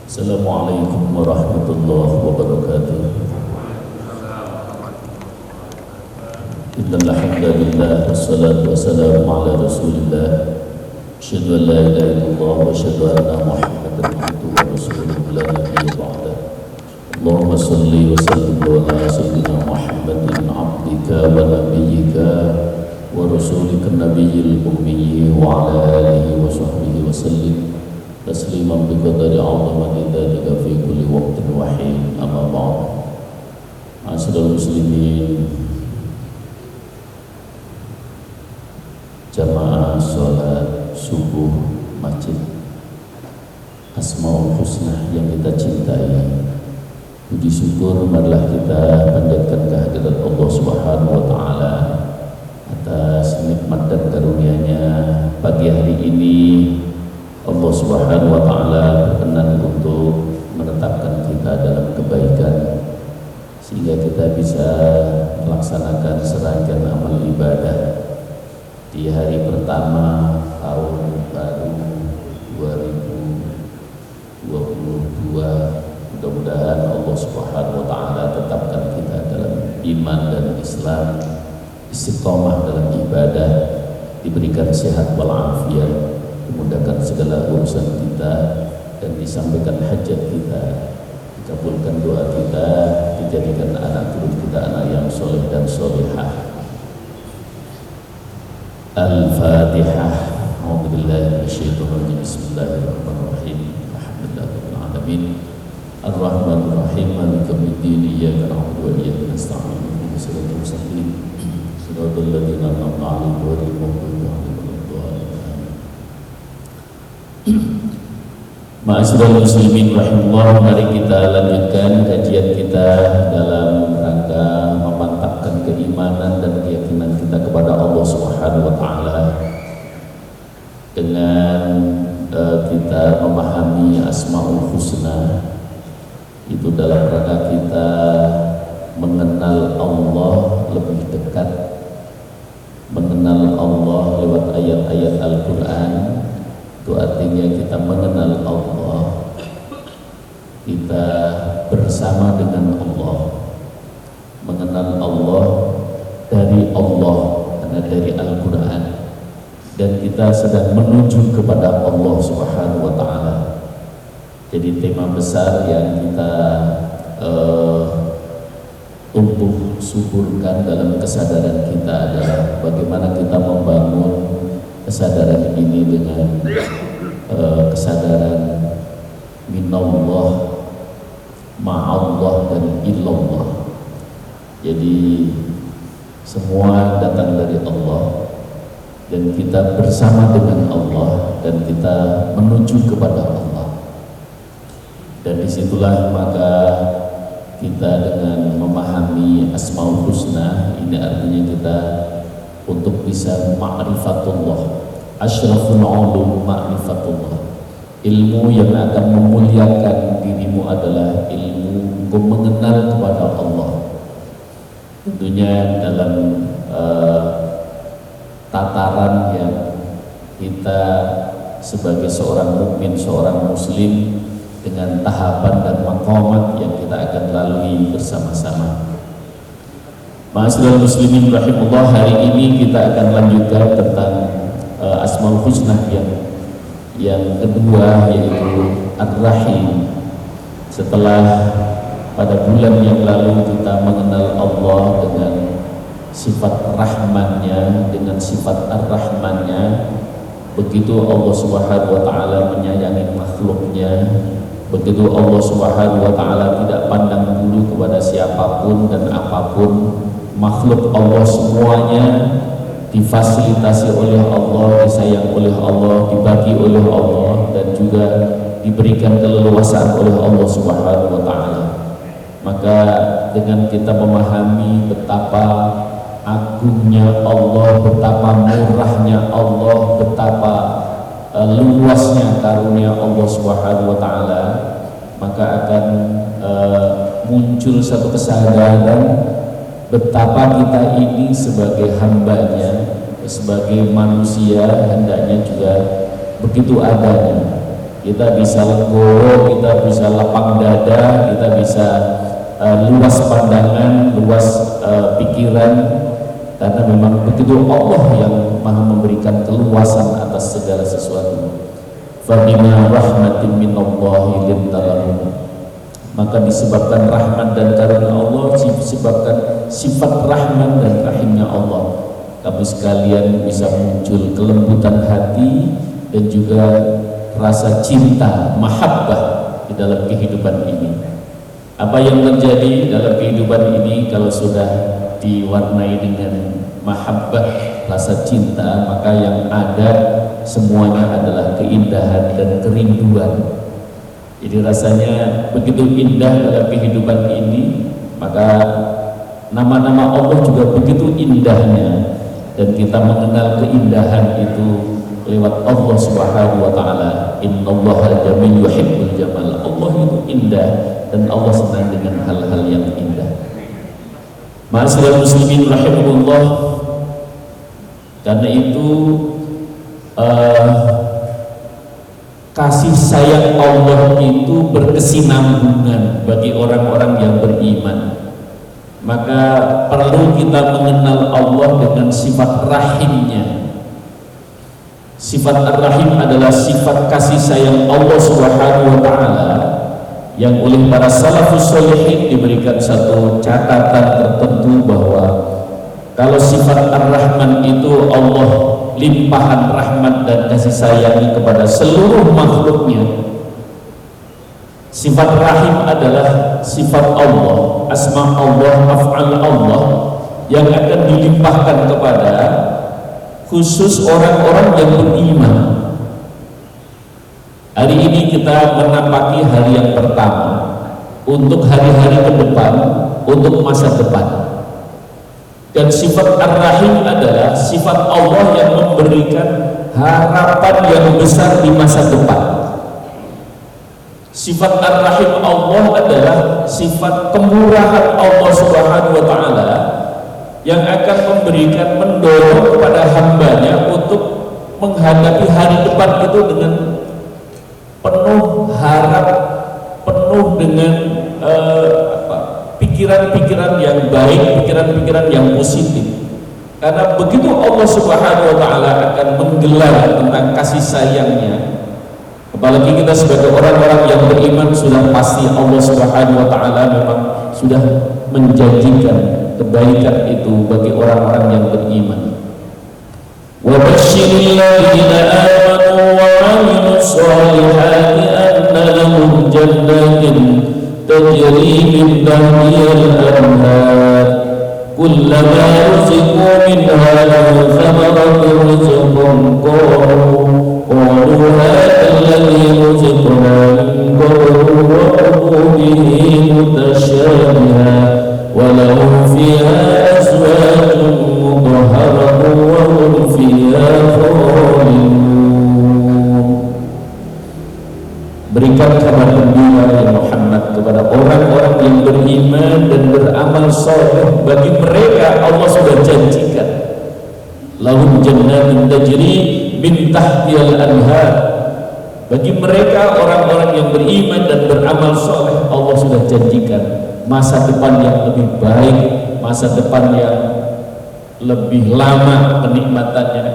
Assalamualaikum warahmatullahi wabarakatuh. Innal hamdalillah wassalatu wassalamu ala Rasulillah. Asyhadu an la ilaha illallah wa asyhadu anna Muhammadan abduhu wa rasuluhu la nabiyya ba'dah. Allahumma shalli wa sallim ala sayyidina Muhammadin abdika wa nabiyyika wa rasulika nabiyil ummi wa ala alihi wa sahbihi wa sallim tasliman biqadari 'azamati dzalika fi kulli waqtin wa hin, amma ba'd. Ma'asyiral muslimin, jamaah sholat subuh masjid Asmaul Husna yang kita cintai, puji syukur marilah kita panjatkan kehadirat Allah Subhanahu wa taala atas nikmat dan karunia-Nya. Pagi hari ini Allah Subhanahu wa taala berkenan untuk menetapkan kita dalam kebaikan sehingga kita bisa melaksanakan serangkaian amal ibadah di hari pertama tahun baru 2022. Mudah-mudahan Allah Subhanahu wa taala tetapkan kita dalam iman dan Islam, istiqomah dalam ibadah, diberikan sehat walafiat, dimudahkan segala urusan kita, dan disampaikan hajat kita, dikabulkan doa kita, dijadikan anak turun kita anak yang soleh dan solehah. Al-Fatihah. A'udzubillahi minasyaitonir rajim. Bismillahirrahmanirrahim. Alhamdulillahirabbil alamin. Ar-Rahmanir Rahim. Maliki yaumiddin. Iyyaka na'budu wa iyyaka nasta'in. Ihdinas siratal mustaqim. Shiratal ladzina an'amta 'alaihim ghairil maghdubi 'alaihim waladdallin. Ma'asyiral muslimin rahimallahu, mari kita lanjutkan kajian kita dalam rangka memantapkan keimanan dan keyakinan kita kepada Allah Subhanahu wa taala dengan kita memahami Asmaul Husna. Itu dalam rangka kita mengenal Allah lebih dekat, mengenal Allah lewat ayat-ayat Al-Quran. Itu artinya kita mengenal Allah, kita bersama dengan Allah, mengenal Allah dari Allah karena dari Al-Quran, dan kita sedang menuju kepada Allah Subhanahu wa taala. Jadi tema besar yang kita tumbuh suburkan dalam kesadaran kita adalah bagaimana kita membangun kesadaran ini dengan kesadaran minallah, ma'allah, dan illallah. Jadi semua datang dari Allah dan kita bersama dengan Allah dan kita menuju kepada Allah. Dan disitulah maka kita dengan memahami Asmaul Husna ini artinya kita untuk bisa ma'rifatullah. Asyraful ulum ma'rifatullah. Ilmu yang akan memuliakan dirimu adalah ilmu untuk mengenal kepada Allah. Tentunya dalam tataran yang kita sebagai seorang mukmin, seorang muslim, dengan tahapan dan maqamat yang kita akan lalui bersama-sama. Ma'asyiral muslimin rahimullah, hari ini kita akan lanjutkan tentang Asmaul Husna yang kedua, yaitu Ar-Rahim. Setelah pada bulan yang lalu kita mengenal Allah dengan sifat Rahmannya, dengan sifat Ar-Rahmannya, begitu Allah Subhanahu wa taala menyayangi makhluknya, begitu Allah Subhanahu wa taala tidak pandang bulu kepada siapapun dan apapun. Makhluk Allah semuanya difasilitasi oleh Allah, disayang oleh Allah, dibagi oleh Allah, dan juga diberikan keleluasaan oleh Allah Subhanahu wa taala. Maka dengan kita memahami betapa agungnya Allah, betapa murahnya Allah, betapa luasnya karunia Allah Subhanahu wa taala, maka akan muncul satu kesadaran betapa kita ini sebagai hambanya, sebagai manusia hendaknya juga begitu adanya. kita bisa legowo, kita bisa lapang dada, kita bisa luas pandangan, luas pikiran, karena memang begitu Allah yang maha memberikan keluasan atas segala sesuatu. Fabima rahmatin minallahi linta lahum, maka disebabkan rahmat dan karunia Allah, disebabkan sifat rahmat dan rahimnya Allah, kamu sekalian bisa muncul kelembutan hati dan juga rasa cinta, mahabbah di dalam kehidupan ini. Apa yang terjadi dalam kehidupan ini kalau sudah diwarnai dengan mahabbah, rasa cinta, maka yang ada semuanya adalah keindahan dan kerinduan. Jadi rasanya begitu indah dalam kehidupan ini, maka nama-nama Allah juga begitu indahnya, dan kita mengenal keindahan itu lewat Allah Subhanahu wa taala. Innallaha jamil yuhibbul jamal. Allah itu indah dan Allah senang dengan hal-hal yang indah. Ma'asyiral muslimin rahimahullah, karena itu kasih sayang Allah itu berkesinambungan bagi orang-orang yang beriman. Maka perlu kita mengenal Allah dengan sifat rahimnya. Sifat ar-rahim adalah sifat kasih sayang Allah Subhanahu wa taala yang oleh para salafus sholihin diberikan satu catatan tertentu bahwa kalau sifat ar-rahman itu Allah limpahan rahmat dan kasih sayang kepada seluruh makhluknya. Sifat rahim adalah sifat Allah, asma Allah, af'al Allah yang akan dilimpahkan kepada khusus orang-orang yang beriman. Hari ini kita menapaki hari yang pertama untuk hari-hari ke depan, untuk masa depan. Dan sifat ar-rahim adalah sifat Allah yang memberikan harapan yang besar di masa depan. Sifat ar-rahim Allah adalah sifat kemurahan Allah Subhanahu wa taala yang akan memberikan, mendorong kepada hambanya untuk menghadapi hari depan itu dengan penuh harap, penuh dengan pikiran-pikiran yang baik, pikiran-pikiran yang positif. Karena begitu Allah Subhanahu wa taala akan menggelar tentang kasih sayangnya, apalagi kita sebagai orang-orang yang beriman, sudah pasti Allah Subhanahu wa taala memang sudah menjanjikan kebaikan itu bagi orang-orang yang beriman. Wa basyiril ladzina amanu wa 'amilus shalihati anna lahum jannatin tajri min tahtihal anhar kullama ruziqu minha min thamaratin rizqan qalu hadha alladhi ruziqna min qablu wa hum bihi mutashabiha ولهم فيها أزواج مطهرة وهم فيها خالدون. Berikan kabar gembira ya Muhammad kepada orang-orang yang beriman dan beramal saleh. Bagi mereka Allah sudah janjikan lahum jannatin tajri min tahtihal anhar. Bagi mereka orang-orang yang beriman dan beramal saleh, Allah sudah janjikan masa depan yang lebih baik, masa depan yang lebih lama kenikmatannya,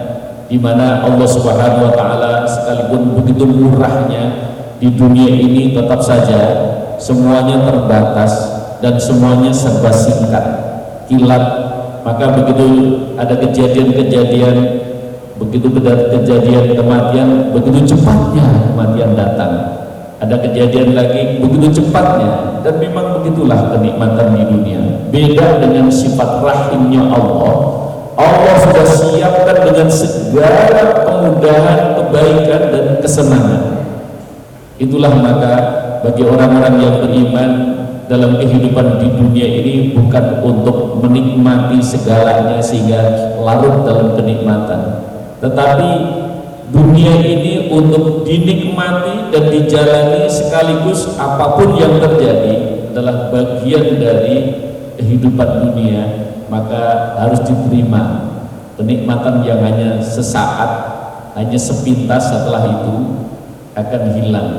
di mana Allah Subhanahu wa taala sekalipun begitu murahnya di dunia ini, tetap saja semuanya terbatas dan semuanya serba singkat, kilat. Maka begitu ada kejadian-kejadian, begitu kejadian kematian, begitu cepatnya kematian datang. Ada kejadian lagi begitu cepatnya, dan memang begitulah kenikmatan di dunia. Beda dengan sifat rahimnya Allah. Allah sudah siapkan dengan segala kemudahan, kebaikan dan kesenangan. Itulah maka bagi orang-orang yang beriman dalam kehidupan di dunia ini bukan untuk menikmati segalanya sehingga larut dalam kenikmatan, tetapi dunia ini untuk dinikmati dan dijalani sekaligus. Apapun yang terjadi adalah bagian dari kehidupan dunia, maka harus diterima. Kenikmatan yang hanya sesaat, hanya sepintas, setelah itu akan hilang.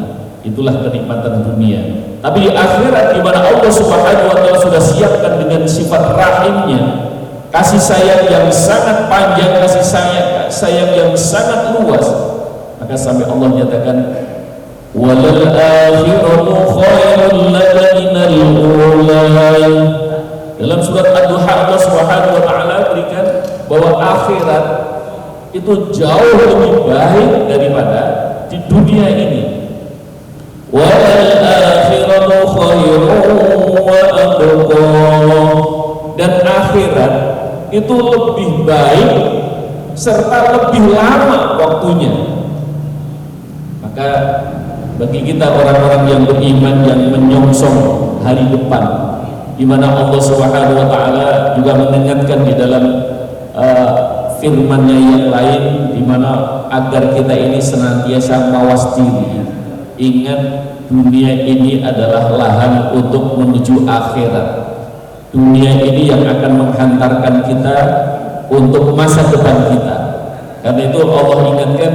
Itulah kenikmatan dunia. Tapi di akhirat, di mana Allah Subhanahu wa taala sudah siapkan dengan sifat rahimnya, kasih sayang yang sangat panjang, kasih sayang yang sangat luas, maka sampai Allah nyatakan walal akhiratu khairul laka minal ula. Dalam surat Ad-Duha Allah Subhanahu wa taala berikan bahwa akhirat itu jauh lebih baik daripada di dunia ini. Walal akhiratu khairun wa abqa. Dan akhirat itu lebih baik serta lebih lama waktunya. Maka bagi kita orang-orang yang beriman, yang menyongsong hari depan, di mana Allah Subhanahu wa taala juga mengingatkan di dalam firman-Nya yang lain, di mana agar kita ini senantiasa mawas diri. Ingat, dunia ini adalah lahan untuk menuju akhirat. Dunia ini yang akan menghantarkan kita untuk masa depan kita. Karena itu Allah ingatkan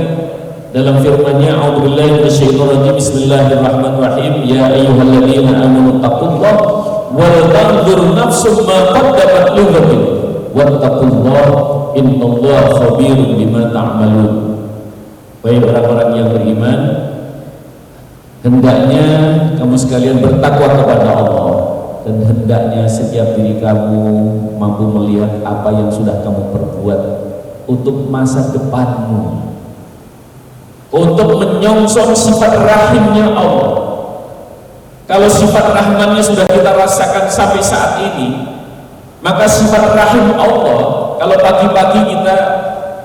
dalam firman-Nya, a'udzubillahi minasyaitonir rajim, bismillahirrahmanirrahim, ya ayyuhalladzina amanu taqullaha wal tanzur nafsum ma qaddamat lighadin wattaqullaha innallaha khabirun bima ta'malun. Wahai orang-orang yang beriman, hendaknya kamu sekalian bertakwa kepada Allah, dan hendaknya setiap diri kamu mampu melihat apa yang sudah kamu perbuat untuk masa depanmu, untuk menyongsong sifat rahimnya Allah. Kalau sifat rahmannya sudah kita rasakan sampai saat ini, maka sifat rahim Allah, kalau pagi-pagi kita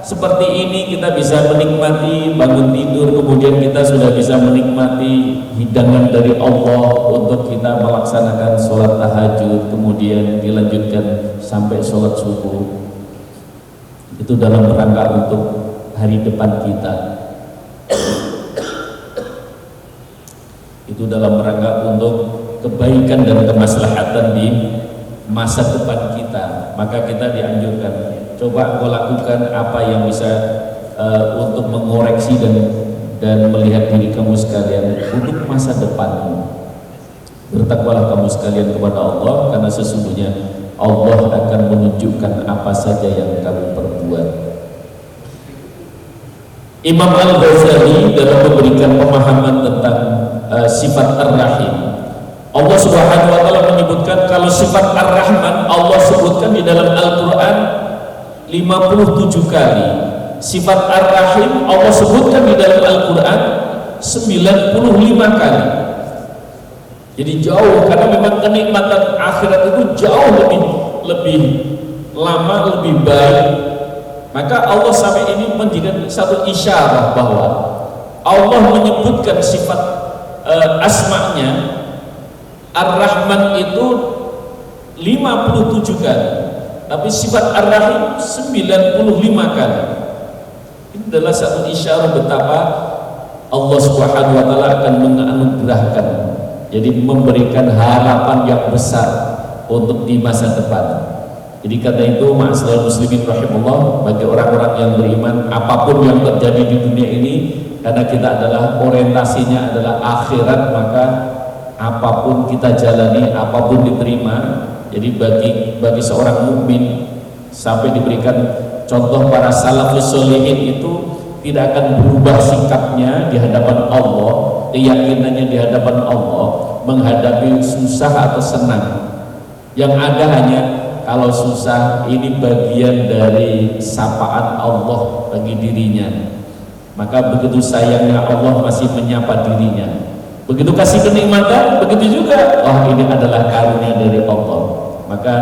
seperti ini, kita bisa menikmati bangun tidur, kemudian kita sudah bisa menikmati hidangan dari Allah untuk kita melaksanakan sholat tahajud, kemudian dilanjutkan sampai sholat subuh. Itu dalam rangka untuk hari depan kita. Itu dalam rangka untuk kebaikan dan kemaslahatan di masa depan kita. Maka kita dianjurkan, coba kau lakukan apa yang bisa untuk mengoreksi dan melihat diri kamu sekalian untuk masa depanmu. Bertakwalah kamu sekalian kepada Allah, karena sesungguhnya Allah akan menunjukkan apa saja yang kamu perbuat. Imam Al-Ghazali dalam memberikan pemahaman tentang sifat Ar-Rahim, Allah Subhanahu wa taala menyebutkan kalau sifat Ar-Rahman Allah sebutkan di dalam Al-Qur'an 57 kali. Sifat Ar-Rahim Allah sebutkan di dalam Al-Qur'an 95 kali. Jadi jauh, karena memang kenikmatan akhirat itu jauh lebih lama, lebih baik. Maka Allah sampai ini menjadikan satu isyarat bahwa Allah menyebutkan sifat asma'nya Ar-Rahman itu 57 kali, tapi sifat Ar-Rahim 95 kali. Ini adalah satu isyarat betapa Allah Subhanahu wa taala akan menganugerahkan, jadi memberikan harapan yang besar untuk di masa depan. Jadi karena itu, ma'asyiral muslimin rahimahullah, bagi orang-orang yang beriman, apapun yang terjadi di dunia ini, karena kita adalah orientasinya adalah akhirat, maka apapun kita jalani, apapun diterima. Jadi bagi seorang mukmin, sampai diberikan contoh para salafus sholihin itu tidak akan berubah sikapnya di hadapan Allah, keyakinannya di hadapan Allah, menghadapi susah atau senang. Yang ada hanya kalau susah, ini bagian dari sapaan Allah bagi dirinya. Maka begitu sayangnya Allah masih menyapa dirinya. Begitu kasih kenikmatan, begitu juga, oh ini adalah karunia dari Allah. Maka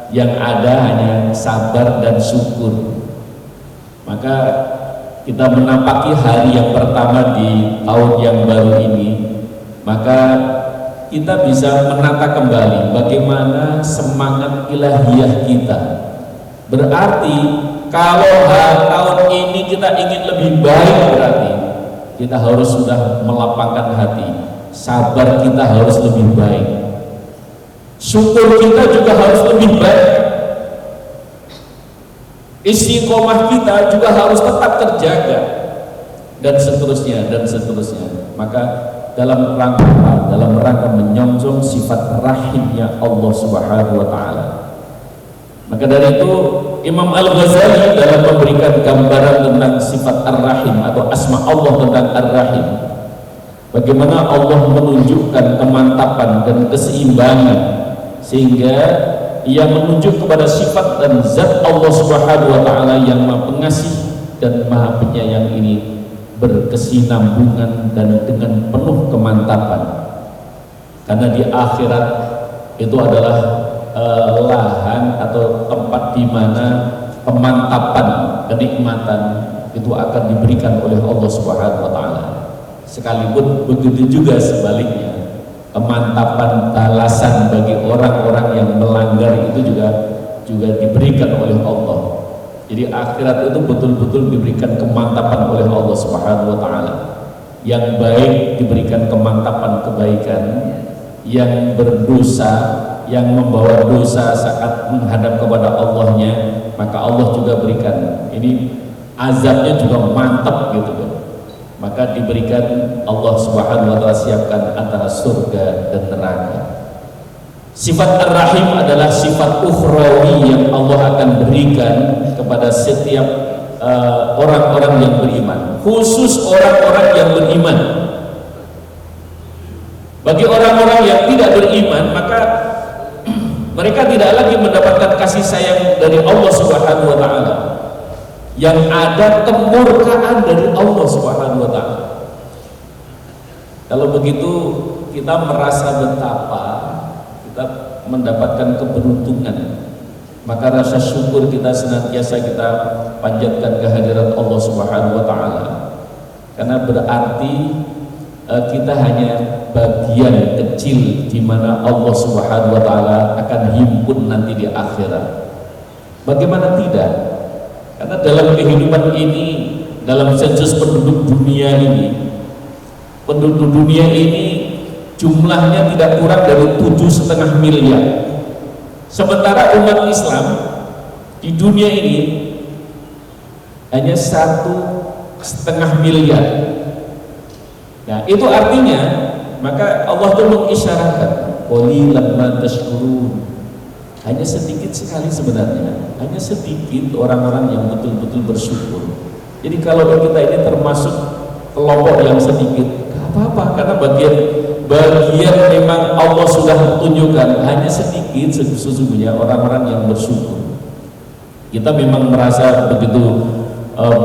yang ada hanya sabar dan syukur. Maka kita menapaki hari yang pertama di tahun yang baru ini, maka kita bisa menata kembali bagaimana semangat ilahiyah kita. Berarti kalau tahun ini kita ingin lebih baik, berarti kita harus sudah melapangkan hati, sabar kita harus lebih baik, syukur kita juga harus lebih baik, istiqomah kita juga harus tetap terjaga. dan seterusnya dan seterusnya. Maka dalam rangka menyongsong sifat rahimnya Allah Subhanahu wa taala. Maka dari itu Imam Al-Ghazali dalam memberikan gambaran tentang sifat Ar-Rahim atau asma Allah tentang Ar-Rahim, bagaimana Allah menunjukkan kemantapan dan keseimbangan sehingga ia menunjuk kepada sifat dan zat Allah Subhanahu wa taala yang Maha Pengasih dan Maha Penyayang ini berkesinambungan dan dengan penuh kemantapan. Karena di akhirat itu adalah lahan atau tempat di mana kemantapan, kenikmatan itu akan diberikan oleh Allah Subhanahu wa taala. Sekalipun begitu juga sebaliknya, kemantapan balasan bagi orang-orang yang melanggar itu juga diberikan oleh Allah. Jadi akhirat itu betul-betul diberikan kemantapan oleh Allah Subhanahu wa taala. Yang baik diberikan kemantapan kebaikan, yang berdosa, yang membawa dosa saat menghadap kepada Allahnya, maka Allah juga berikan. Ini azabnya juga mantap gitu kan. Maka diberikan, Allah Subhanahu wa taala siapkan antara surga dan neraka. Sifat Ar-Rahim adalah sifat ukhrawi yang Allah akan berikan kepada setiap orang-orang yang beriman, khusus orang-orang yang beriman. Bagi orang-orang yang tidak beriman, maka mereka tidak lagi mendapatkan kasih sayang dari Allah Subhanahu wa taala. Yang ada kemurkaan dari Allah Subhanahu wa taala. Kalau begitu kita merasa betapa kita mendapatkan keberuntungan, maka rasa syukur kita senantiasa kita panjatkan kehadirat Allah Subhanahu wa taala. Karena berarti kita hanya bagian kecil di mana Allah Subhanahu wa taala akan himpun nanti di akhirat. Bagaimana tidak? Karena dalam kehidupan ini, dalam sensus penduduk dunia ini, jumlahnya tidak kurang dari 7,5 miliar. Sementara umat Islam di dunia ini hanya 1,5 miliar. Nah, itu artinya, maka Allah itu mengisyaratkan qalilan ma tashkurun. Hanya sedikit sekali sebenarnya, hanya sedikit orang-orang yang betul-betul bersyukur. Jadi kalau kita ini termasuk kelompok yang sedikit, gak apa-apa, karena bagian memang Allah sudah tunjukkan hanya sedikit sesungguhnya orang-orang yang bersyukur. Kita memang merasa begitu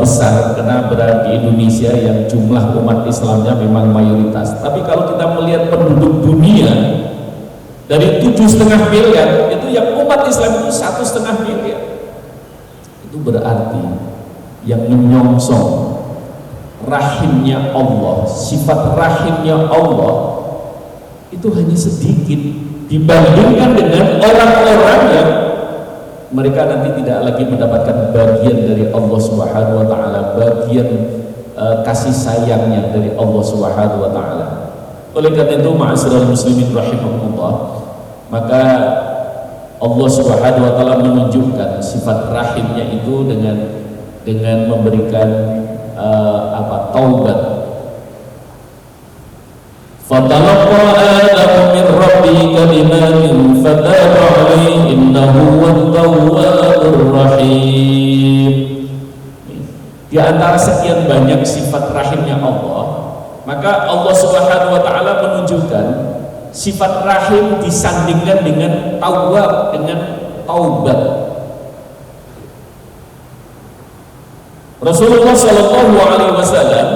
besar karena berada di Indonesia yang jumlah umat Islamnya memang mayoritas. Tapi kalau kita melihat penduduk dunia dari 7,5 miliar, itu yang umat Islam itu 1,5 miliar. Itu berarti yang menyongsong rahimnya Allah, sifat rahimnya Allah itu hanya sedikit dibandingkan dengan orang-orang yang mereka nanti tidak lagi mendapatkan bagian dari Allah Subhanahu wa taala, bagian kasih sayangnya dari Allah Subhanahu wa taala. Oleh karena itu, ma'asyiral muslimin rahimahumullah, maka Allah Subhanahu wa taala menunjukkan sifat rahimnya itu dengan memberikan taubat. Fatalaqa Adamu min rabbihi kalimatin fataba alaihi innahu wat-tawwabur rahim. Di antara sekian banyak sifat rahimnya Allah, maka Allah Subhanahu wa taala menunjukkan sifat rahim disandingkan dengan tawwab, dengan taubat. Rasulullah Shallallahu Alaihi Wasallam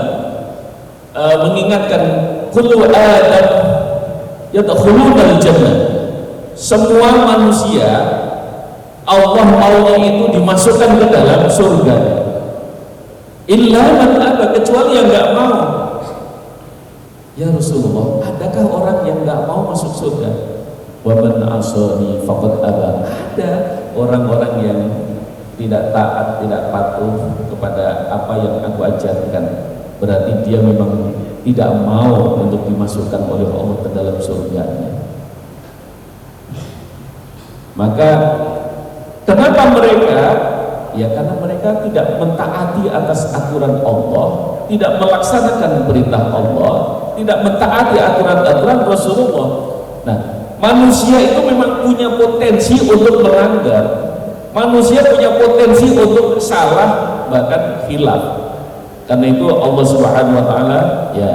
mengingatkan, kullu adam yadkhulunal jannah. Semua manusia Allah maunya itu dimasukkan ke dalam surga. Illa man aba, kecuali yang nggak mau. Ya Rasulullah, adakah orang yang nggak mau masuk surga? Wa man asani faqad aba. Ada orang-orang yang tidak taat, tidak patuh kepada apa yang aku ajarkan. Berarti dia memang tidak mau untuk dimasukkan oleh Allah ke dalam surganya. Maka kenapa mereka? Ya karena mereka tidak mentaati atas aturan Allah, tidak melaksanakan perintah Allah, tidak mentaati aturan-aturan Rasulullah. Nah, manusia itu memang punya potensi untuk melanggar, manusia punya potensi untuk salah, bahkan khilaf. Karena itu Allah Subhanahu wa taala, ya,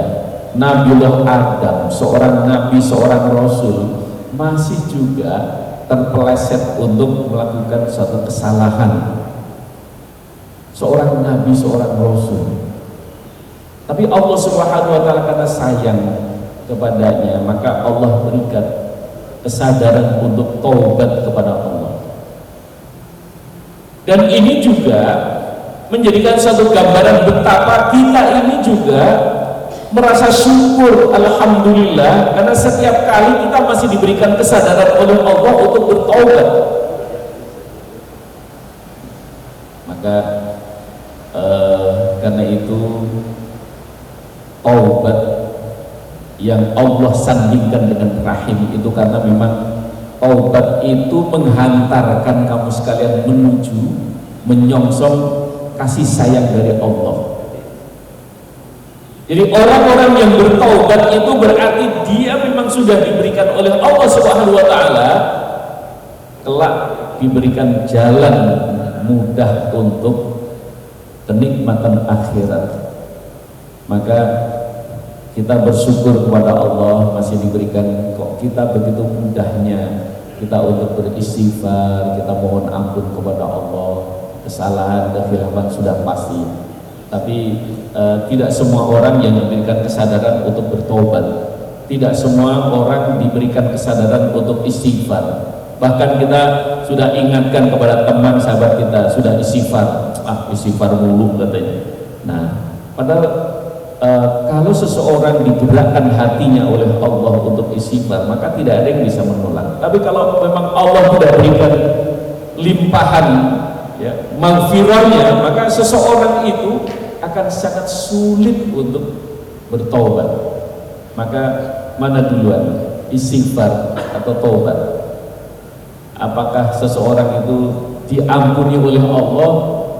Nabiullah Adam, seorang nabi, seorang rasul, masih juga terpeleset untuk melakukan suatu kesalahan. Seorang nabi, seorang rasul. Tapi Allah Subhanahu wa taala karena sayang kepadanya, maka Allah berikan kesadaran untuk taubat kepada Allah. Dan ini juga menjadikan satu gambaran betapa kita ini juga merasa syukur, alhamdulillah, karena setiap kali kita masih diberikan kesadaran oleh Allah untuk bertaubat. Maka karena itu taubat yang Allah sandingkan dengan rahim itu karena memang taubat itu menghantarkan kamu sekalian menuju menyongsong kasih sayang dari Allah. Jadi orang-orang yang bertaubat itu berarti dia memang sudah diberikan oleh Allah Subhanahu wa taala kelak diberikan jalan mudah untuk kenikmatan akhirat. Maka kita bersyukur kepada Allah masih diberikan kok kita begitu mudahnya kita untuk beristighfar, kita mohon ampun kepada Allah. Kesalahan dan khilafan sudah pasti, tapi tidak semua orang yang diberikan kesadaran untuk bertobat, tidak semua orang diberikan kesadaran untuk istighfar. Bahkan kita sudah ingatkan kepada teman sahabat kita, sudah istighfar, istighfar mulu katanya. Nah, padahal kalau seseorang digerakkan hatinya oleh Allah untuk istighfar, maka tidak ada yang bisa menolak. Tapi kalau memang Allah tidak berikan limpahan, ya, maghfirahnya, maka seseorang itu akan sangat sulit untuk bertaubat. Maka mana duluan, istighfar atau taubat? Apakah seseorang itu diampuni oleh Allah?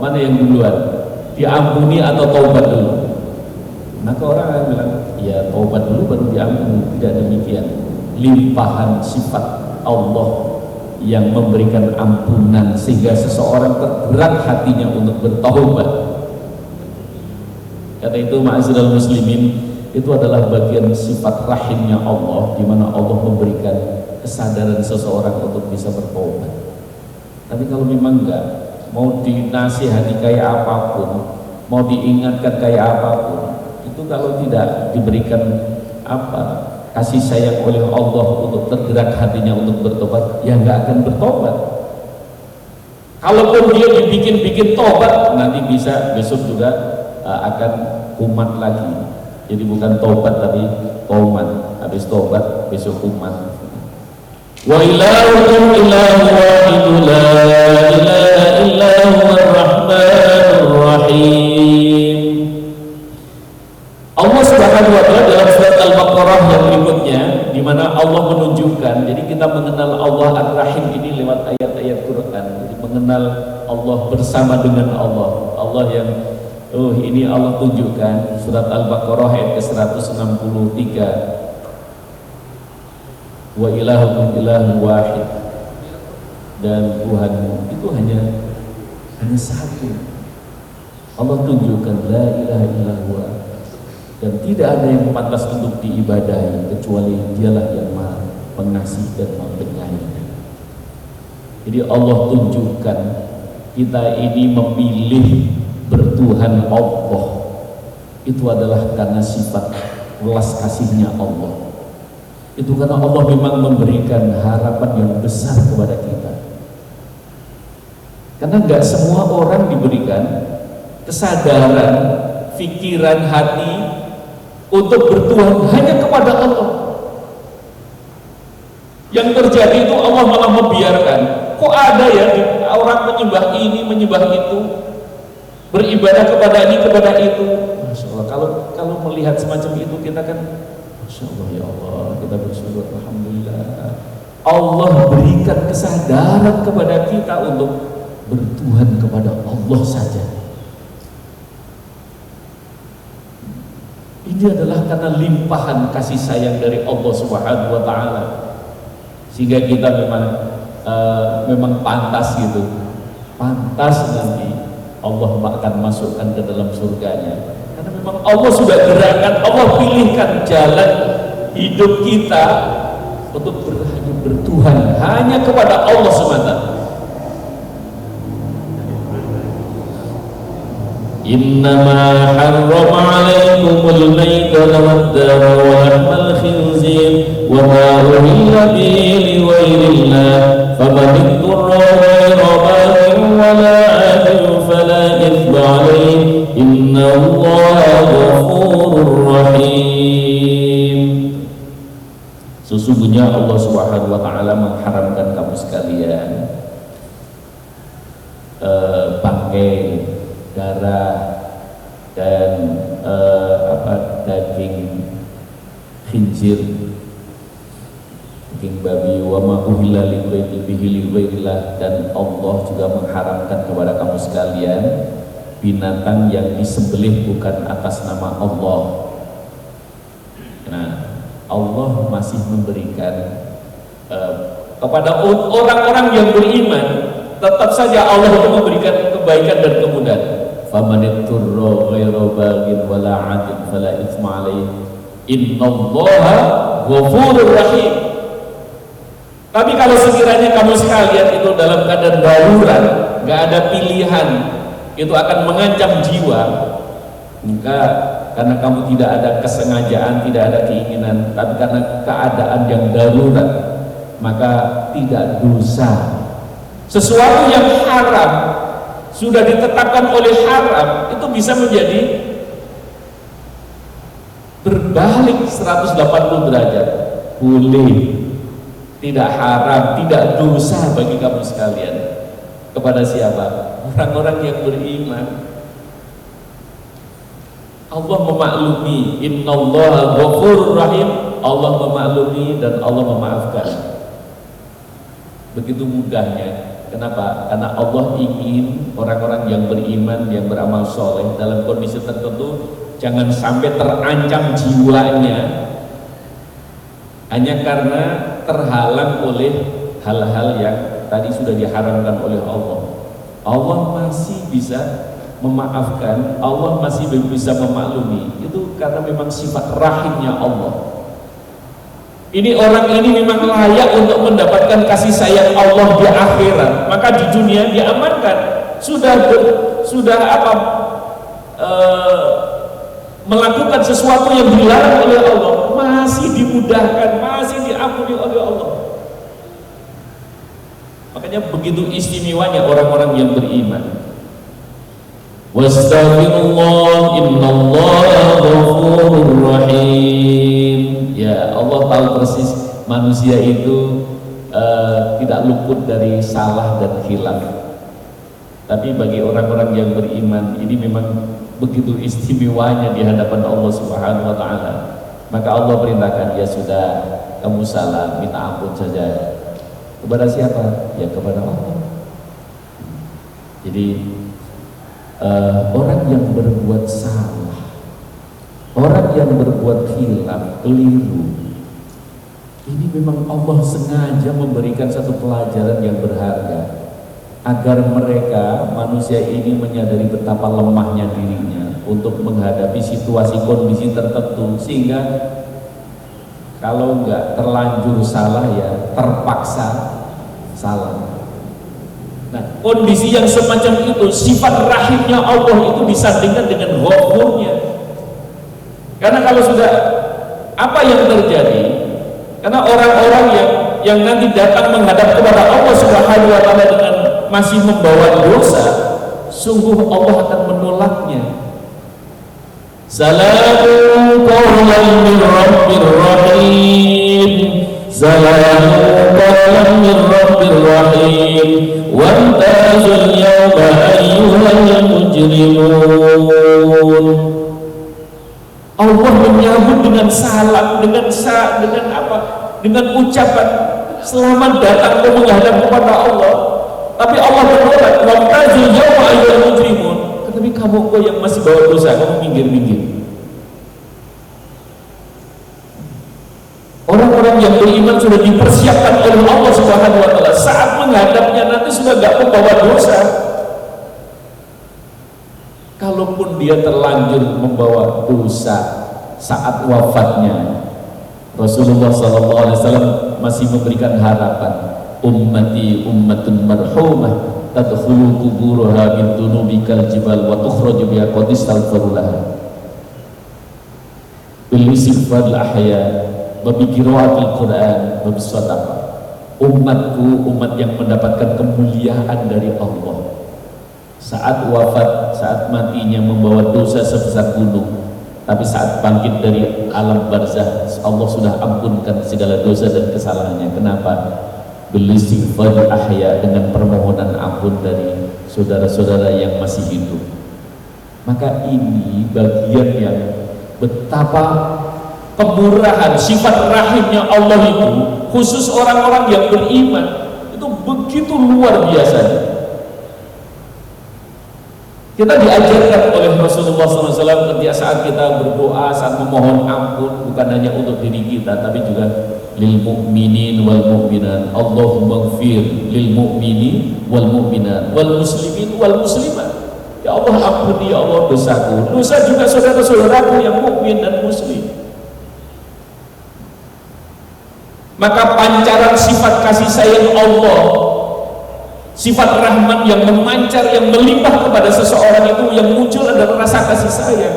Mana yang duluan, diampuni atau taubat dulu? Maka orang akan bilang, ya taubat dulu baru diampuni. Tidak demikian. Limpahan sifat Allah yang memberikan ampunan sehingga seseorang tergerak hatinya untuk bertaubat. Karena itu ma'asyiral muslimin, itu adalah bagian sifat rahimnya Allah, di mana Allah memberikan kesadaran seseorang untuk bisa bertaubat. Tapi kalau memang enggak, mau dinasihati kayak apapun, mau diingatkan kayak apapun, itu kalau tidak diberikan kasih sayang oleh Allah untuk tergerak hatinya untuk bertobat, ya nggak akan bertobat. Kalaupun dia dibikin tobat, nanti bisa besok juga akan kumat lagi. Jadi bukan tobat tapi komat. Habis tobat besok kumat. Wa ilahukum ilahu wahidu la ilaha illa huwar rahmanur rahim. Allah Subhanahu wa taala dalam surat Al-Baqarah yang berikutnya, di mana Allah menunjukkan, jadi kita mengenal Allah Ar-Rahim ini lewat ayat-ayat Quran. Jadi mengenal Allah bersama dengan Allah. Allah yang ini Allah tunjukkan surat Al-Baqarah ayat ke-163. Wa ilahukum ilahun wahid, dan Tuhanmu itu hanya satu. Allah tunjukkan la ilaha illallah, dan tidak ada yang pantas untuk diibadahi kecuali Dialah yang Maha Pengasih dan Maha Penyayang. Jadi Allah tunjukkan kita ini memilih bertuhan Allah itu adalah karena sifat welas kasihnya Allah. Itu karena Allah memang memberikan harapan yang besar kepada kita. Karena nggak semua orang diberikan kesadaran, pikiran, hati untuk bertuhan hanya kepada Allah. Yang terjadi itu Allah malah membiarkan. Kok ada ya orang menyembah ini, menyembah itu, beribadah kepada ini, kepada itu. Masya Allah, kalau melihat semacam itu kita kan, Masya Allah, ya Allah, kita bersyukur, alhamdulillah. Allah berikan kesadaran kepada kita untuk bertuhan kepada Allah saja. Ini adalah karena limpahan kasih sayang dari Allah Subhanahu wa taala. Sehingga kita memang pantas gitu. Pantas nanti Allah akan masukkan ke dalam surganya. Karena memang Allah sudah gerakan, Allah pilihkan jalan hidup kita untuk bertuhan hanya kepada Allah semata. Innama harrama alaikumul maitata wad-dama wa lahmal khinzir wa ma uhilla bihi li ghairillah faman ittara ghayra baghin wa la 'adin fala ithma 'alaihi innallaha ghafurur rahim. Sesungguhnya Allah Subhanahu wa taala mengharamkan kamu sekalian bangkai, darah dan daging khinzir, daging babi, wa ma uhilla bihi li ghairillah, dan Allah juga mengharamkan kepada kamu sekalian binatang yang disembelih bukan atas nama Allah. Nah, Allah masih memberikan kepada orang-orang yang beriman, tetap saja Allah itu memberikan kebaikan dan kemudahan. Faman ittara ghayra baghin wala 'adin fala itsma 'alaihi innallaha ghafurur rahim. Tapi kalau sekiranya kamu sekalian itu dalam keadaan darurat, nggak ada pilihan, itu akan mengancam jiwa, maka karena kamu tidak ada kesengajaan, tidak ada keinginan, tapi karena keadaan yang darurat, maka tidak dosa. Sesuatu yang haram sudah ditetapkan oleh haram itu bisa menjadi berbalik 180 derajat. Boleh, tidak haram, tidak dosa bagi kamu sekalian. Kepada siapa? Orang-orang yang beriman. Allah memaklumi, innallaha ghafurur rahim. Allah memaklumi dan Allah memaafkan. Begitu mudahnya. Kenapa? Karena Allah ingin orang-orang yang beriman, yang beramal soleh dalam kondisi tertentu jangan sampai terancam jiwanya hanya karena terhalang oleh hal-hal yang tadi sudah diharamkan oleh Allah. Allah masih bisa memaafkan, Allah masih bisa memaklumi. Itu karena memang sifat rahimnya Allah. Ini orang ini memang layak untuk mendapatkan kasih sayang Allah di akhirat, maka di dunia diamankan. Melakukan sesuatu yang dilarang oleh Allah, masih dimudahkan, masih diampuni oleh Allah. Makanya begitu istimewanya orang-orang yang beriman. Wastaghfirullah innallaha ghafurur rahim. Ya, Allah tahu persis manusia itu tidak luput dari salah dan khilaf. Tapi bagi orang-orang yang beriman ini memang begitu istimewanya di hadapan Allah Subhanahu wa taala. Maka Allah perintahkan, ya sudah, kamu salah, minta ampun saja. Kepada siapa? Ya kepada Allah. Jadi orang yang berbuat salah, orang yang berbuat khilaf, keliru, ini memang Allah sengaja memberikan satu pelajaran yang berharga agar mereka, manusia ini menyadari betapa lemahnya dirinya untuk menghadapi situasi kondisi tertentu, sehingga kalau enggak terlanjur salah ya terpaksa salah. Nah, kondisi yang semacam itu, sifat rahimnya Allah itu disandingkan dengan ghafurnya. Karena kalau sudah, apa yang terjadi? Karena orang-orang yang nanti datang menghadap kepada Allah Subhanahu wa taala dengan masih membawa dosa, sungguh Allah akan menolaknya. Salamun qawlan min rabbir rahim. Salamun qawlan min rabbir rahim. Wamtazul yawma ayyuhal mujrimun. Allah menyambut dengan salam, dengan apa? Dengan ucapan selamat datang menghadap kepada Allah. Tapi Allah menolak, wamtazul yawma ayyuhal mujrimun. Tapi kamu kok yang masih bawa dosa, kamu minggir-minggir. orang-orang yang beriman sudah dipersiapkan oleh Allah Subhanahu wa taala saat menghadapnya nanti sudah gak membawa dosa. Kalaupun dia terlanjur membawa dosa saat wafatnya, Rasulullah SAW masih memberikan harapan, ummati ummatun marhumah tadkhulu quburuha min dunubikal jibal wa tukhraju biha qadistaghfirullah bil istighfaril ahya wa bi qiraatil Qur'an wa bis shadaqah. Umatku umat yang mendapatkan kemuliaan dari Allah saat wafat, saat matinya membawa dosa sebesar gunung, tapi saat bangkit dari alam barzah Allah sudah ampunkan segala dosa dan kesalahannya. Kenapa? Bil istighfaril ahya, dengan permohonan ampun dari saudara-saudara yang masih hidup. Maka ini bagian yang betapa kemurahan, sifat rahimnya Allah itu khusus orang-orang yang beriman itu begitu luar biasa. Kita diajarkan oleh Rasulullah SAW ketika saat kita berdoa, saat memohon ampun, bukan hanya untuk diri kita tapi juga lil mu'minin wal mu'minat. Allahumma ighfir lil mu'minin wal mu'minat wal muslimin wal muslimat. Ya Allah, ampuni ya Allah dosaku, dosa juga saudara-saudaraku yang mukmin dan muslim. Maka pancaran sifat kasih sayang Allah, sifat rahmat yang memancar, yang melimpah kepada seseorang itu yang muncul adalah rasa kasih sayang.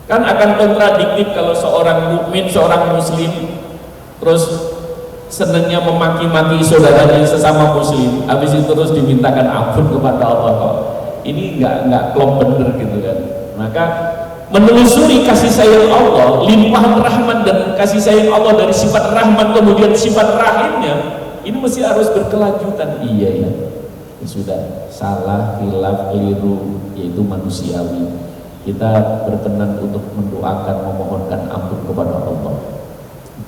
Kan akan kontradiktif kalau seorang mukmin, seorang muslim terus senangnya memaki-maki saudaranya sesama muslim, habis itu terus dimintakan ampun kepada Allah. Ini nggak klop bener gitu kan. Maka menelusuri kasih sayang Allah, limpahan rahmat dan kasih sayang Allah dari sifat rahmat kemudian sifat rahimnya, ini mesti harus berkelanjutan. Iya ya, sudah salah, khilaf, keliru, yaitu manusiawi. Kita berkenan untuk mendoakan, memohonkan ampun kepada Allah.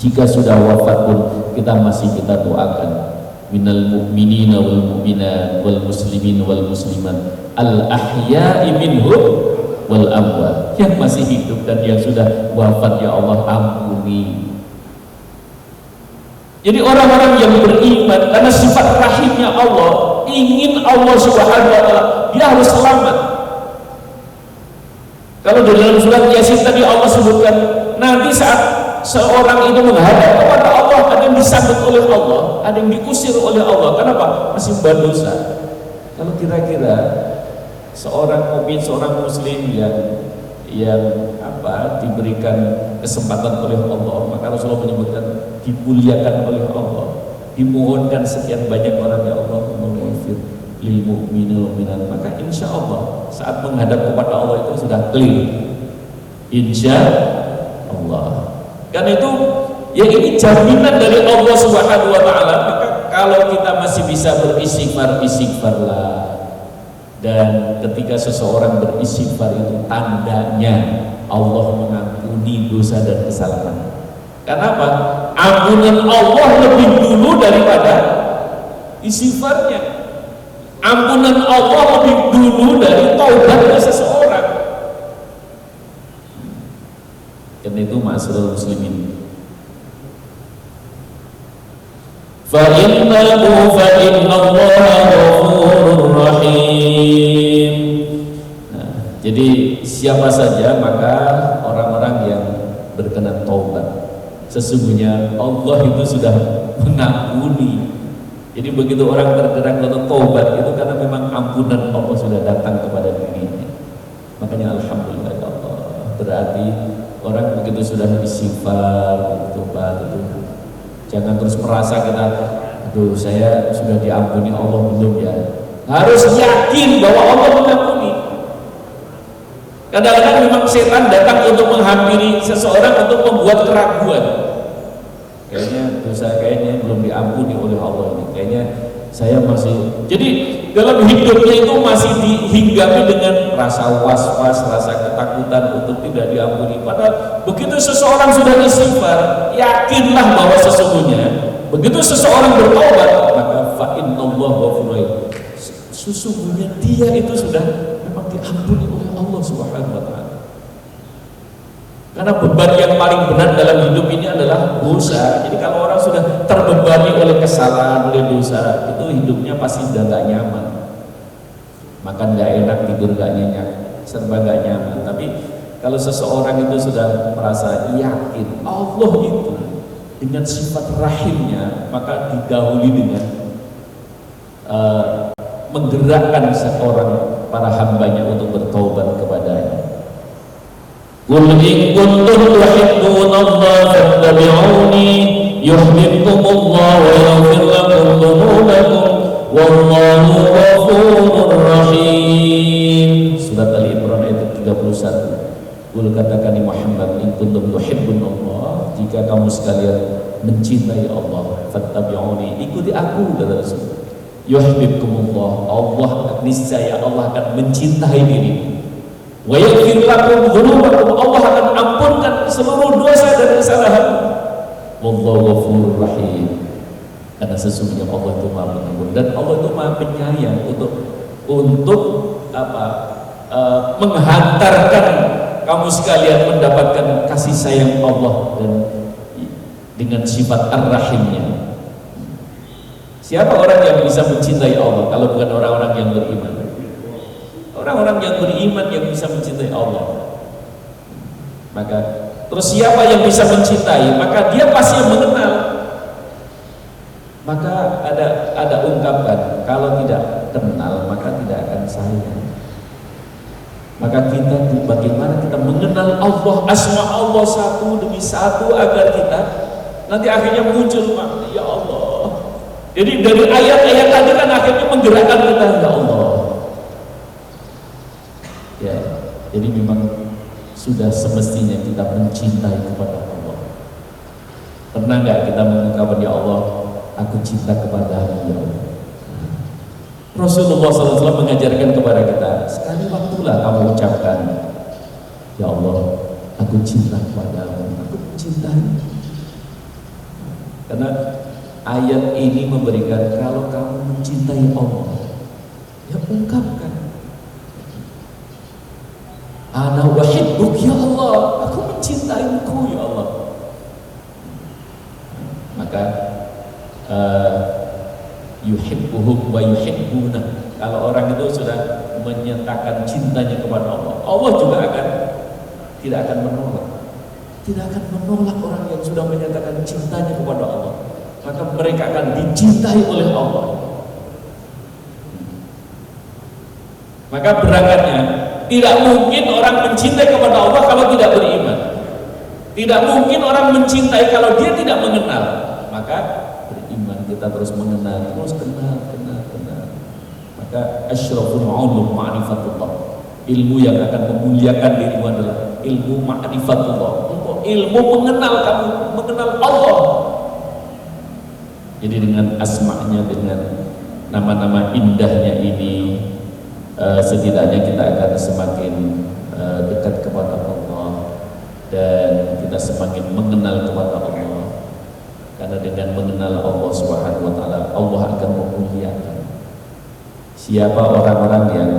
Jika sudah wafat pun kita masih kita doakan, minal mu'minina wal mu'minat wal muslimin wal muslimat al ahya'i minhum wal amwat, yang masih hidup dan yang sudah wafat ya Allah ampuni. Jadi orang-orang yang beriman karena sifat rahimnya Allah, ingin Allah Subhanahu wa taala dia harus selamat. Kalau di dalam surat Yasin tadi Allah sebutkan nanti saat seorang itu menghadap kepada Allah, ada yang disambut oleh Allah, ada yang diusir oleh Allah. Kenapa? Masih berdosa. Kalau kira-kira seorang mukmin, seorang muslim yang diberikan kesempatan oleh Allah, maka Rasulullah menyebutkan dimuliakan oleh Allah, dimohonkan sekian banyak orang, ya Allah menghafir lil mu'minin wal mu'minat, maka insya Allah saat menghadap kepada Allah itu sudah clear, insya Allah. Karena itu ya ini jaminan dari Allah Subhanahu wa taala. Maka kalau kita masih bisa beristighfar, istighfarlah. Dan ketika seseorang beristighfar itu tandanya Allah mengampuni dosa dan kesalahan. Karena apa? Ampunan Allah lebih dulu daripada istighfarnya. Ampunan Allah lebih dulu dari taubatnya seseorang. Karena itu ma'asyiral muslimin, fa'innahu fa'innallaha ghafurur rahim. Jadi siapa saja maka orang-orang yang berkenan taubat, sesungguhnya Allah itu sudah mengampuni. Jadi begitu orang tergerak untuk taubat itu karena memang ampunan Allah sudah datang kepada dirinya. Makanya alhamdulillah ya Allah. Berarti orang begitu sudah istighfar, tobat itu jangan terus merasa kita, aduh saya sudah diampuni Allah belum ya. Harus yakin bahwa Allah mengampuni. Kadang-kadang memang setan datang untuk menghampiri seseorang untuk membuat keraguan. Kayaknya dosa kayaknya belum diampuni oleh Allah ini. Kayaknya saya masih. Jadi dalam hidupnya itu masih dihinggapi dengan rasa was-was, rasa ketakutan untuk tidak diampuni. Padahal begitu seseorang sudah istighfar, yakinlah bahwa sesungguhnya begitu seseorang bertobat, maka fa innallaha ghafurur rahim. Sesungguhnya dia itu sudah memang diampuni oleh Allah Subhanahu wa taala. Karena beban yang paling berat dalam hidup ini adalah dosa. Jadi kalau orang sudah terbebani oleh kesalahan, oleh dosa, itu hidupnya pasti sudah gak nyaman. Makan gak enak, tidur gak nyenyak, serba gak nyaman. Tapi kalau seseorang itu sudah merasa yakin Allah itu dengan sifat rahimnya, maka didahului dengan menggerakkan seorang para hambanya untuk bertaubat kepadanya. Qul in kuntum tuhibbunallaha fattabi'uni yuhibbukumullah wa yaghfir lakum dhunubakum wallahu ghafurur rahim. Surat Al-Imran ayat 31. Qul katakan Muhammad, in kuntum tuhibbunallah, jika kamu sekalian mencintai Allah, fattabi'uni, ikuti aku, kata Rasul. Yuhibbukumullah, Allah niscaya Allah akan mencintai dirimu. Wa yaghfir lakum dzunubakum, Allah akan ampunkan seluruh dosa dan kesalahan. Wallahu ghafurur rahim, karena sesungguhnya Allah itu Maha Pengampun dan Allah itu Maha Penyayang untuk menghantarkan kamu sekalian mendapatkan kasih sayang Allah dan dengan sifat ar-rahimnya. Siapa orang yang bisa mencintai Allah kalau bukan orang-orang yang beriman? Orang-orang yang beriman yang bisa mencintai Allah. Maka terus siapa yang bisa mencintai? Maka dia pasti yang mengenal. Maka ada ungkapan, kalau tidak kenal maka tidak akan sayang. Maka kita bagaimana kita mengenal Allah, asma Allah satu demi satu, agar kita nanti akhirnya muncul makna ya Allah. Jadi dari ayat-ayat tadi kan akhirnya menggerakkan kita, ya Allah. Ya, jadi memang sudah semestinya kita mencintai kepada Allah. Pernah nggak kita mengungkapkan ya Allah, aku cinta kepada-Mu ya Allah. Rasulullah SAW mengajarkan kepada kita, sekali waktulah kamu ucapkan, ya Allah, aku cinta kepada-Mu, aku mencintai. Karena ayat ini memberikan, kalau kamu mencintai Allah, ya ungkapkan, ana wahibbuk ya Allah, aku mencintaimu ya Allah. Maka yuhibbuhum wa yuhibbuna, kalau orang itu sudah menyatakan cintanya kepada Allah, Allah juga tidak akan menolak orang yang sudah menyatakan cintanya kepada Allah. Maka mereka akan dicintai oleh Allah. Maka berangkatnya, tidak mungkin orang mencintai kepada Allah kalau tidak beriman. Tidak mungkin orang mencintai kalau dia tidak mengenal. Maka beriman, kita terus mengenal, terus kenal. Maka asyraful ulum ma'rifatullah, ilmu yang akan memuliakan dirimu adalah ilmu ma'rifatullah. Untuk ilmu mengenal Allah. Jadi dengan asma'nya, dengan nama-nama indahnya ini, setidaknya kita akan semakin dekat kepada Allah dan kita semakin mengenal kepada Allah. Karena dengan mengenal Allah Subhanahu wa taala, Allah akan memuliakan. Siapa orang-orang yang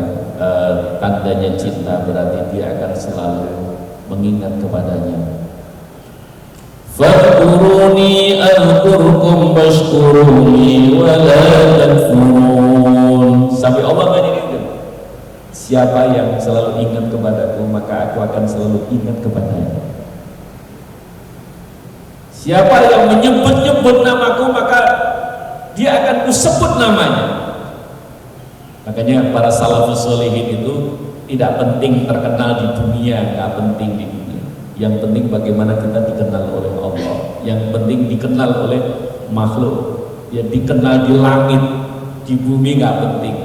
tandanya cinta, berarti dia akan selalu mengingat kepadanya. Fadkuruni adkurkum washkuruni wa la takfurun. Sampai Allah mengingatkan, siapa yang selalu ingat kepadaku, maka aku akan selalu ingat kepadanya. Siapa yang menyebut-nyebut namaku, maka dia akan kusebut namanya. Makanya para salafus sholihin itu tidak penting terkenal di dunia, nggak penting di dunia. Yang penting bagaimana kita dikenal oleh Allah. Yang penting dikenal oleh makhluk. Ya dikenal di langit, di bumi nggak penting.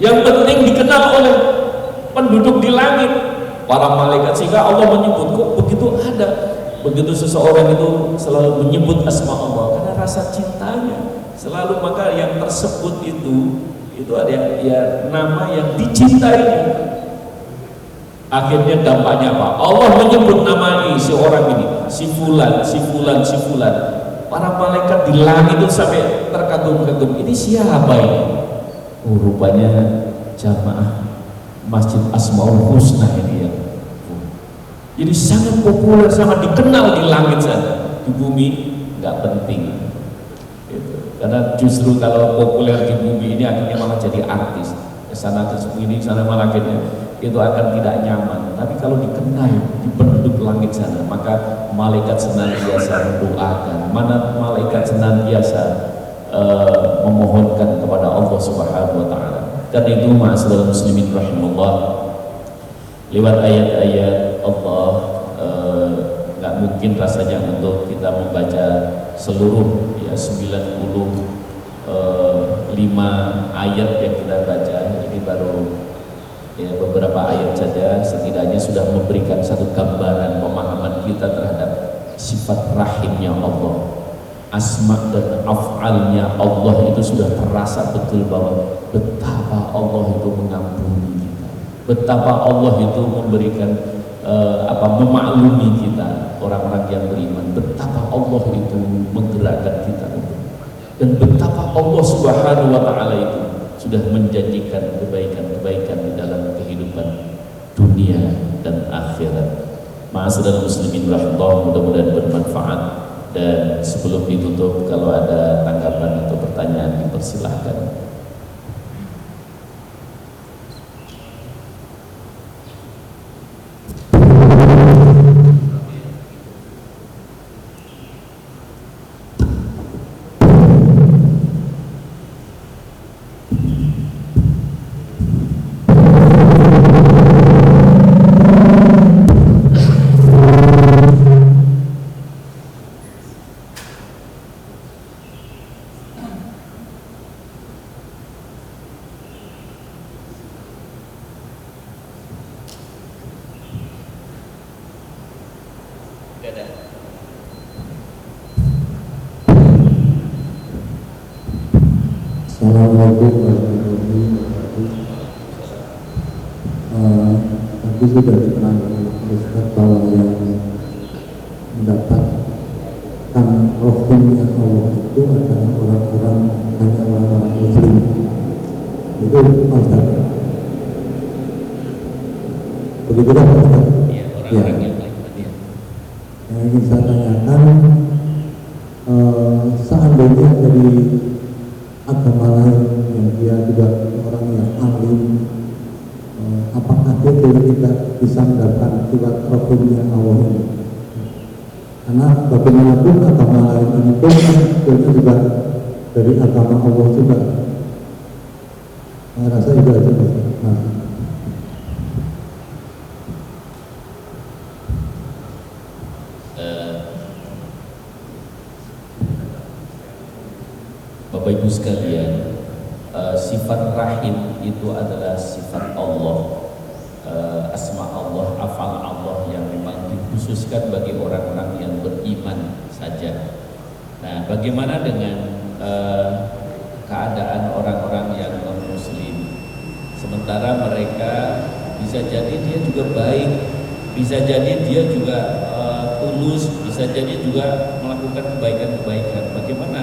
Yang penting dikenal oleh penduduk di langit, para malaikat, sehingga Allah menyebut. Kok begitu ada? Begitu seseorang itu selalu menyebut asma Allah karena rasa cintanya selalu, maka yang tersebut itu ada ya nama yang dicintainya. Akhirnya dampaknya apa? Allah menyebut nama ini, seorang ini, si fulan. Para malaikat di langit itu sampai terkagum-kagum. Ini siapa ini? Oh, rupanya jamaah Masjid Asmaul Husna ini yang Jadi sangat populer, sangat dikenal di langit sana. Di bumi nggak penting. Gitu. Karena justru kalau populer di bumi ini akhirnya malah jadi artis. Sana ke sini, sana malah akhirnya itu akan tidak nyaman. Tapi kalau dikenal di penduduk langit sana, maka malaikat senantiasa mendoakan. Mana malaikat senantiasa memohonkan kepada Allah Subhanahu wa taala. Karena itu ma'asyiral muslimin rahimahullah, lewat ayat-ayat Allah nggak mungkin rasanya untuk kita membaca seluruh ya 95 ayat yang kita baca. Ini baru ya beberapa ayat saja, setidaknya sudah memberikan satu gambaran pemahaman kita terhadap sifat rahimnya Allah. Asma dan af'alnya Allah itu sudah terasa betul bahwa betapa Allah itu mengampuni kita, betapa Allah itu memberikan memaklumi kita orang-orang yang beriman, betapa Allah itu menggerakkan kita, dan betapa Allah Subhanahu wa taala itu sudah menjanjikan kebaikan-kebaikan di dalam kehidupan dunia dan akhirat. Ma'asyiral muslimin rahimahullah, mudah-mudahan bermanfaat. Dan sebelum ditutup, kalau ada tanggapan atau pertanyaan dipersilahkan. Assalamualaikum warahmatullahi wabarakatuh. Tadi sudah diterangkan Ustaz bahwa yang mendapatkan rohnya Allah itu adalah orang-orang, hanya orang-orang Muslim. Itu Ustaz. Begitulah Ustaz. Ya, orang-orang yang lain. Yang ingin saya tanyakan, seandainya dari agama lain yang dia juga orang yang alim, apakah dia tidak bisa mendapatkan sifat rohnya Allah ini? Karena bagaimanapun agama lain ini pun sebetulnya juga dari agama Allah juga. Saya rasa itu aja. Bapak Ibu sekalian, sifat rahim itu adalah sifat Allah, asma Allah, afal Allah yang memang dikhususkan bagi orang-orang yang beriman saja. Nah, bagaimana dengan keadaan orang-orang yang non-muslim? Sementara mereka bisa jadi dia juga baik, bisa jadi dia juga tulus, bisa jadi juga melakukan kebaikan-kebaikan. Bagaimana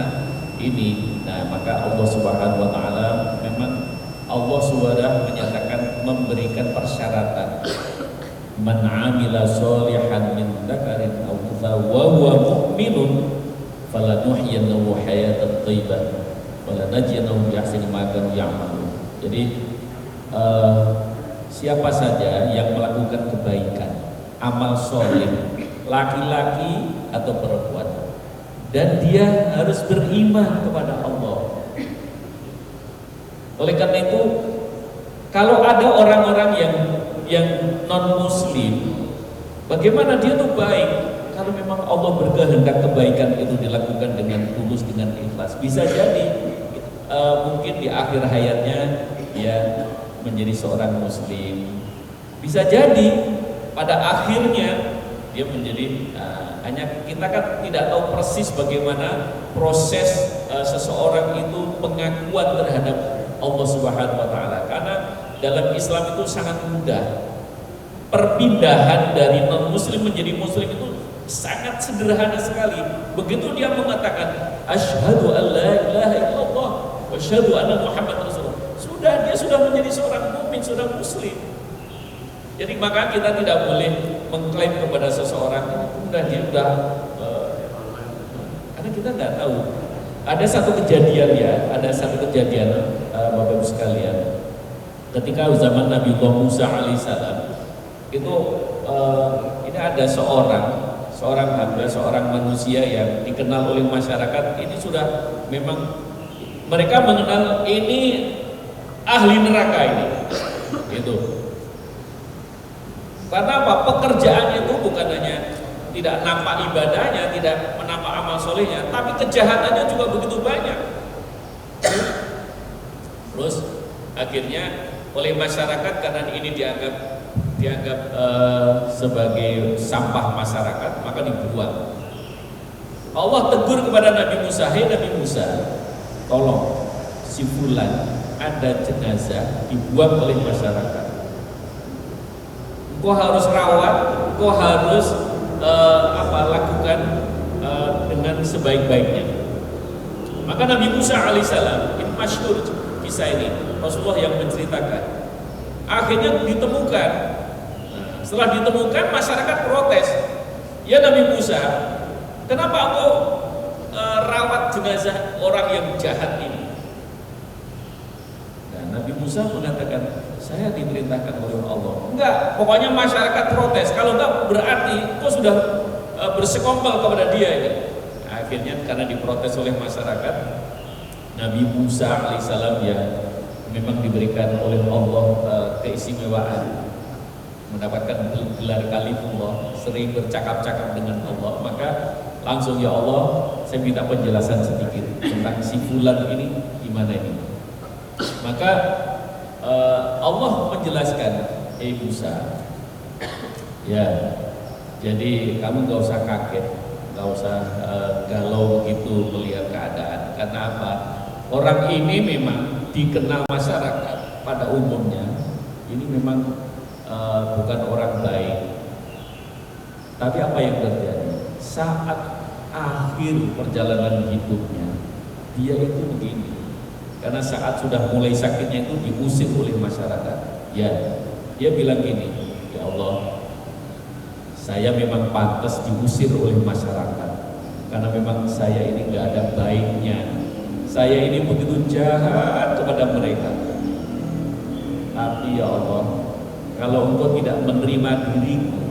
ini? Nah, maka Allah Subhanahu wa taala memang Allah sudah menyatakan, memberikan persyaratan. Man 'amila sholihan min dzakarin aw untha wa huwa mu'minun falanuhyiyannahu hayatan thayyibah wa lanajziyannahum bi ahsani ma kanu ya'malun. Jadi siapa saja yang melakukan kebaikan, amal sholih, laki-laki atau perempuan, dan dia harus beriman kepada Allah. Oleh karena itu, kalau ada orang-orang yang non muslim, bagaimana dia tuh baik? Kalau memang Allah berkehendak kebaikan itu dilakukan dengan tulus, dengan ikhlas, bisa jadi mungkin di akhir hayatnya dia menjadi seorang muslim. Bisa jadi pada akhirnya dia menjadi hanya kita kan tidak tahu persis bagaimana proses seseorang itu pengakuan terhadap Allah Subhanahu wa taala, karena dalam Islam itu sangat mudah. Perpindahan dari non muslim menjadi muslim itu sangat sederhana sekali. Begitu dia mengatakan asyhadu an la ilaha illallah wa asyhadu anna muhammadar rasulullah, dia sudah menjadi seorang mukmin, seorang muslim. Jadi maka kita tidak boleh mengklaim kepada seseorang, kemudian dia udah karena kita nggak tahu. Ada satu kejadian Bapak Ibu sekalian, ketika zaman Nabi Musa alaihissalam itu ini ada seorang hamba, seorang manusia yang dikenal oleh masyarakat. Ini sudah memang mereka mengenal ini ahli neraka ini, gitu. Karena apa? Pekerjaannya itu bukan hanya tidak nampak ibadahnya, tidak menampak amal solehnya, tapi kejahatannya juga begitu banyak. Terus akhirnya oleh masyarakat, karena ini dianggap sebagai sampah masyarakat, maka dibuang. Allah tegur kepada Nabi Musa, "Hei Nabi Musa, tolong si fulan ada jenazah dibuang oleh masyarakat. Engkau harus rawat, engkau harus lakukan dengan sebaik-baiknya." Maka Nabi Musa alaihissalam, ini masyhur kisah ini, Rasulullah yang menceritakan. Akhirnya ditemukan. Setelah ditemukan, masyarakat protes. "Ya Nabi Musa, kenapa engkau rawat jenazah orang yang jahat ini?" Nah, Nabi Musa mengatakan, "Saya diperintahkan oleh Allah." Enggak, pokoknya masyarakat protes. Kalau enggak, berarti kau sudah bersekongkol kepada dia ini. Akhirnya karena diprotes oleh masyarakat, Nabi Musa alaihissalam yang memang diberikan oleh Allah keistimewaan, mendapatkan gelar kalimullah, sering bercakap-cakap dengan Allah, maka langsung, "Ya Allah, saya minta penjelasan sedikit tentang si fulan ini gimana ini." Maka Allah menjelaskan, "Eh Musa, ya, jadi kamu gak usah kaget, gak usah galau begitu melihat keadaan. Karena apa? Orang ini memang dikenal masyarakat pada umumnya, ini memang bukan orang baik. Tapi apa yang terjadi? Saat akhir perjalanan hidupnya, dia itu begini. Karena saat sudah mulai sakitnya itu diusir oleh masyarakat. Ya, dia bilang gini, "Ya Allah, saya memang pantas diusir oleh masyarakat karena memang saya ini nggak ada baiknya. Saya ini begitu jahat kepada mereka. Tapi ya Allah, kalau engkau tidak menerima diriku,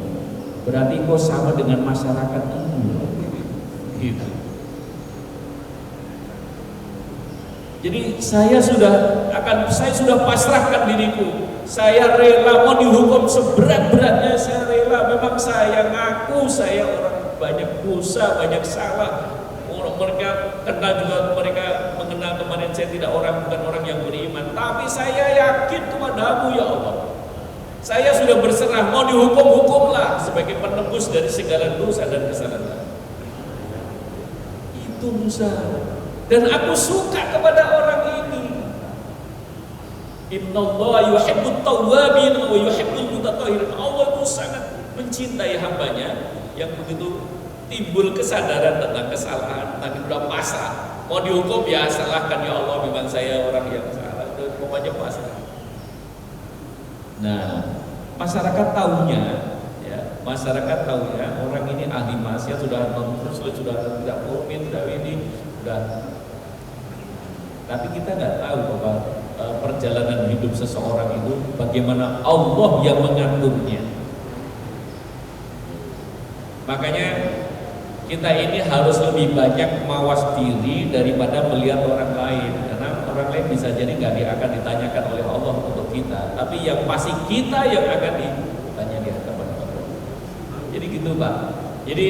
berarti engkau sama dengan masyarakat ini." Gitu. Jadi saya sudah pasrahkan diriku. Saya rela mau dihukum seberat-beratnya, saya rela. Memang saya ngaku saya orang banyak dosa, banyak salah. Mereka kenal juga, mereka mengenal kemarin saya bukan orang yang beriman. Tapi saya yakin kepadamu ya Allah. Saya sudah berserah, mau dihukum-hukumlah sebagai penebus dari segala dosa dan kesalahan. Itu Musa. Dan aku suka kepada orang ini. Innallaha yuhibbut tawwabin wa yuhibbul mutatahhirin. Allah itu sangat mencintai hambanya yang begitu timbul kesadaran tentang kesalahan, tapi udah pasrah. Mau dihukum ya salahkan ya Allah, memang saya orang yang salah. Itu pokoknya pasrah. Nah, masyarakat tahunya, ya, masyarakat tahunya orang ini ahli maksiat, sudah non-muslim, sudah tidak mukmin, sudah ini, sudah. Tapi kita nggak tahu bahwa perjalanan hidup seseorang itu bagaimana Allah yang mengaturnya. Makanya kita ini harus lebih banyak mawas diri daripada melihat orang lain, karena orang lain bisa jadi nggak akan ditanyakan oleh Allah untuk kita, tapi yang pasti kita yang akan ditanya di hadapan Allah. Jadi gitu Pak. Jadi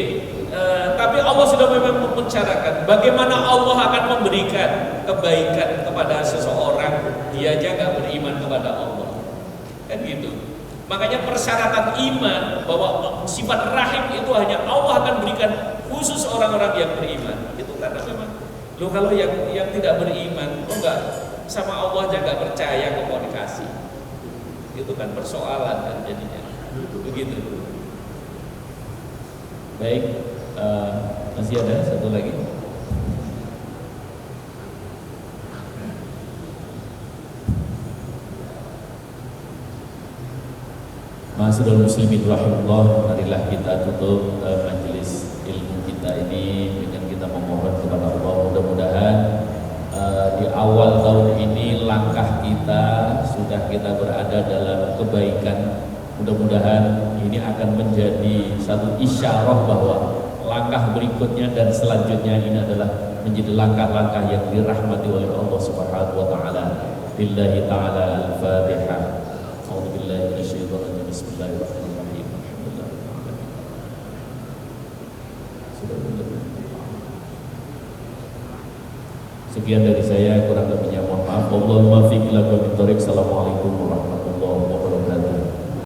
tapi Allah sudah memang mencarakakan bagaimana Allah akan memberikan kebaikan kepada seseorang, dia aja nggak beriman kepada Allah, kan gitu. Makanya persyaratan iman bahwa sifat rahim itu hanya Allah akan berikan khusus orang-orang yang beriman. Itu karena memang kalau yang tidak beriman, nggak sama Allah aja nggak percaya komunikasi, itu kan persoalan kan jadinya. Begitu. Baik, masih ada satu lagi. Masih Saudara muslimin rahimahullah, marilah kita tutup majelis ilmu kita ini dengan kita memohon kepada Allah, mudah-mudahan di awal tahun ini langkah kita sudah kita berada dalam kebaikan. Mudah-mudahan ini akan menjadi satu isyarah bahwa langkah berikutnya dan selanjutnya ini adalah menjadi langkah-langkah yang dirahmati oleh Allah Subhanahu wa taala. Billahi taala al-Fatihah. A'udzubillahi minasyaitonir rajim. Bismillahirrahmanirrahim. Sekian dari saya, kurang lebihnya mohon maaf. Wallahul muwaffiq ila aqwamit thoriq. Assalamualaikum warahmatullahi wabarakatuh.